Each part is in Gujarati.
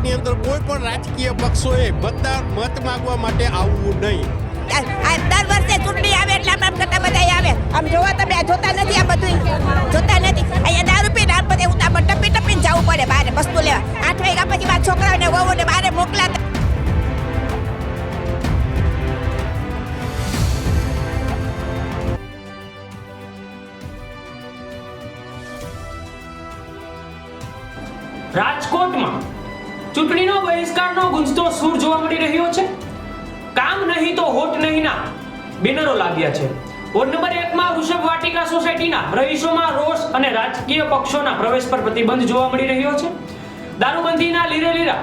સોસાયટીની અંદર કોઈ પણ રાજકીય પક્ષોએ મત માંગવા માટે આવવું નહીં. દર વર્ષે ચૂંટણી આવે એટલે આમ કરતા બધા આવે. આમ જોવા તમે જોતા નથી, આ બધું જોતા નથી. અહીંયા દારૂ પીને આમ બધે ઉતાર ટપી ટપીને જવું પડે બહાર વસ્તુ લેવા. 8 વાગ્યા પછી મારા છોકરાઓને વહુને બહાર મોકલાતા. રાજકોટમાં ચૂંટણીનો બહિષ્કારનો ગુંજતો સૂર જોવા મળી રહ્યો છે. કામ નહીં તો હોટ નહીંના બેનરો લાગ્યા છે. વોર્ડ નંબર 1 માં વૃષભ વાટિકા સોસાયટીના રહીશોમાં રોષ અને રાજકીય પક્ષોના પ્રવેશ પર પ્રતિબંધ જોવા મળી રહ્યો છે. દારૂબંધીના લીરેલીરા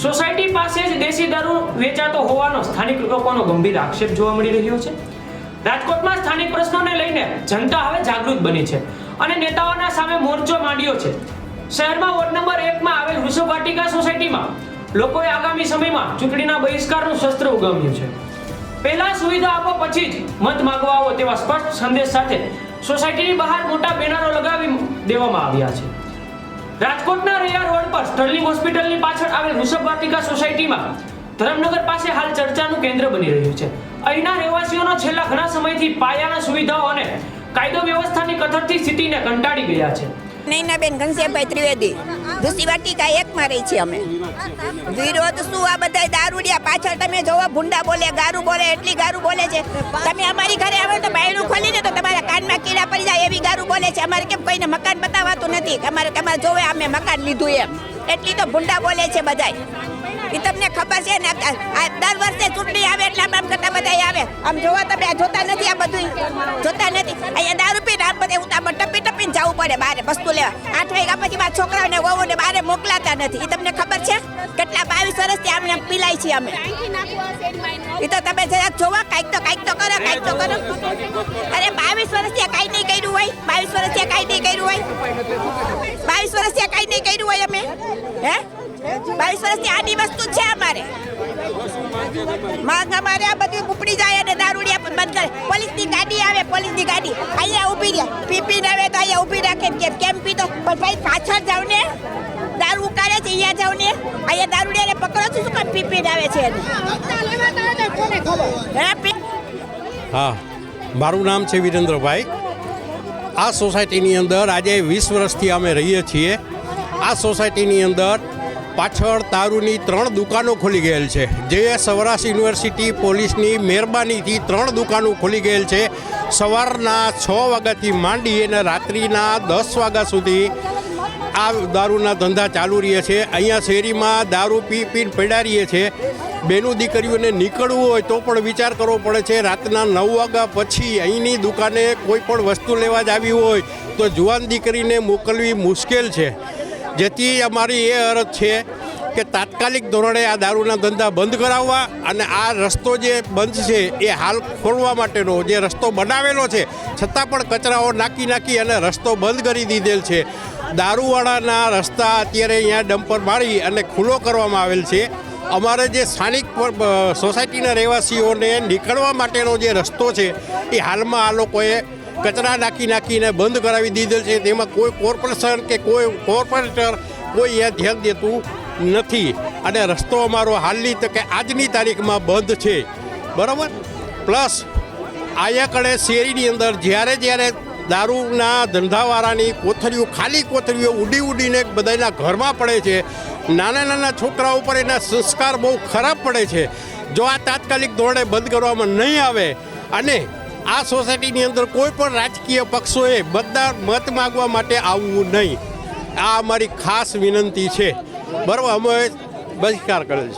સોસાયટી પાસે જ દેશી દારૂ વેચાતો હોવાનો સ્થાનિક લોકોનો ગંભીર આક્ષેપ જોવા મળી રહ્યો છે. રાજકોટમાં સ્થાનિક પ્રશ્નોને લઈને જનતા હવે જાગૃત બની છે અને નેતાઓના સામે મોરચો માંડ્યો છે. શહેરમાં વોર્ડ નંબર 1 માં આવેલ વૃષભ વાટિકા સોસાયટીમાં લોકોએ આગામી સમયમાં ચૂંટણીના બહિષ્કારનું શસ્ત્ર ઉગામ્યું છે. પહેલા સુવિધા આપો પછી જ મત માંગવા આવો તેવા સ્પષ્ટ સંદેશ સાથે સોસાયટીની બહાર મોટા બેનરો લગાવી દેવામાં આવ્યા છે. રાજકોટના રૈયા રોડ પર સ્ટર્લિંગ હોસ્પિટલની પાછળ આવેલ વૃષભ વાટિકા સોસાયટીમાં ધરમનગર પાસે હાલ ચર્ચાનું કેન્દ્ર બની રહ્યું છે. અહીંના રહેવાસીઓનો છેલ્લા ઘણા સમયથી પાયાના સુવિધાઓ અને કાયદો વ્યવસ્થાની કથળતી સ્થિતિને કંટાળી ગયા છે. નૈનાબેન ઘનશ્યામભાઈ ત્રિવેદી વૃષભ વાટિકા 1 માં રહી છીએ અમે. વિરોધ શું, આ બધા દારૂડિયા પાછળ તમે જોવો, ભૂંડા બોલે, ગારું બોલે, એટલી ગારું બોલે છે. તમે અમારી ઘરે આવે તો બાયણું ખોલીને તો તમારા કાનમાં કીડા પડી જાય એવી ગારું બોલે છે. અમારે કેમ કોઈને મકાન બતાવાતું નથી કે અમારે જોવે અમે મકાન લીધું એમ. એટલી તો ભૂંડા બોલે છે બધાય. એ તમને ખબર છે ને, આ દર વર્ષે ચૂંટણી આવે એટલે આમ કરતા બધા આવે. આમ જોવા તમે જોતા નથી, આ બધું જોતા નથી. અહીંયા દારૂ પીને આમ બધે ઉતાર ટપી ટપીને જવું પડે બહાર વસ્તુ લેવા. 8 વાગ્યા પછી મારા છોકરાઓને વહુને બહાર મોકલાતા નથી. એ તમને ખબર છે કેટલા 22 વર્ષથી આમને પીલાય છીએ અમે. એ તો તમે જરાક જોવા, કાંઈક તો કરો, કાંઈક તો કરો. અરે 22 વર્ષથી કાંઈ નહીં કર્યું હોય, 22 વર્ષથી કાંઈ નહીં કર્યું હોય, 22 વર્ષથી કાંઈ નહીં કર્યું હોય અમે. હે 22 વર્ષથી આની વસ્તુ છે અમારે. માંગ અમારે આ બધું ઉપડી જાય અને દારૂડિયા પણ બંધ કરે. પોલીસની ગાડી આવે, પોલીસની ગાડી અહીંયા ઊભી રહે, પીપીને આવે તો અહીંયા ઊભી રાખે. કેમ પીતો? પણ ભાઈ પાછળ જાવ ને, દારૂ ઉકાળે છે અહીંયા જાવ ને. અહીંયા દારૂડિયાને પકડો છો, શું કામ પીપીને આવે છે? હા, મારું નામ છે વિરેન્દ્રભાઈ. આ સોસાયટીની અંદર આજે 20 વર્ષથી અમે રહીએ છીએ. આ સોસાયટીની અંદર પાછળ દારૂની 3 દુકાનો ખોલી ગયેલ છે. જે સૌરાષ્ટ્ર યુનિવર્સિટી પોલીસની મહેરબાનીથી 3 દુકાનો ખોલી ગયેલ છે. સવારના 6 વાગ્યાથી માંડી અને રાત્રિના 10 વાગ્યા સુધી આ દારૂના ધંધા ચાલુ રહે છે. અહીંયા શેરીમાં દારૂ પીને પડ્યા રહીએ છે. બેનું દીકરીઓને નીકળવું હોય તો પણ વિચાર કરવો પડે છે. રાતના 9 વાગ્યા પછી અહીંની દુકાને કોઈ પણ વસ્તુ લેવા જ આવી હોય તો જુવાન દીકરીને મોકલવી મુશ્કેલ છે. જેથી અમારી એ અરજ છે કે તાત્કાલિક ધોરણે આ દારૂના ધંધા બંધ કરાવવા અને આ રસ્તો જે બંધ છે એ હાલ ખોલવા માટેનો જે રસ્તો બનાવેલો છે છતાં પણ કચરાઓ નાખી અને રસ્તો બંધ કરી દીધેલ છે. દારૂવાળાના રસ્તા અત્યારે અહીંયા ડમ્પર મારી અને ખુલ્લો કરવામાં આવેલ છે. અમારે જે સ્થાનિક સોસાયટીના રહેવાસીઓને નીકળવા માટેનો જે રસ્તો છે એ હાલમાં આ લોકોએ કચરા નાખીને બંધ કરાવી દીધેલ છે. તેમાં કોઈ કોર્પોરેશન કે કોઈ કોર્પોરેટર કોઈ એ ધ્યાન દેતું નથી અને રસ્તો અમારો હાલની તકે આજની તારીખમાં બંધ છે. બરાબર. પ્લસ આયા કડે શેરીની અંદર જ્યારે દારૂના ધંધાવાળાની કોથળીઓ, ખાલી કોથળીઓ ઉડીને બધાના ઘરમાં પડે છે. નાના છોકરાઓ ઉપર એના સંસ્કાર બહુ ખરાબ પડે છે. જો આ તાત્કાલિક ધોરણે બંધ કરવામાં નહીં આવે અને આ સોસાયટીની અંદર કોઈ પણ રાજકીય પક્ષોએ મત માંગવા માટે આવવું નહીં, આ અમારી ખાસ વિનંતી છે. બરાબર. અમે બહિષ્કાર કરેલ છે.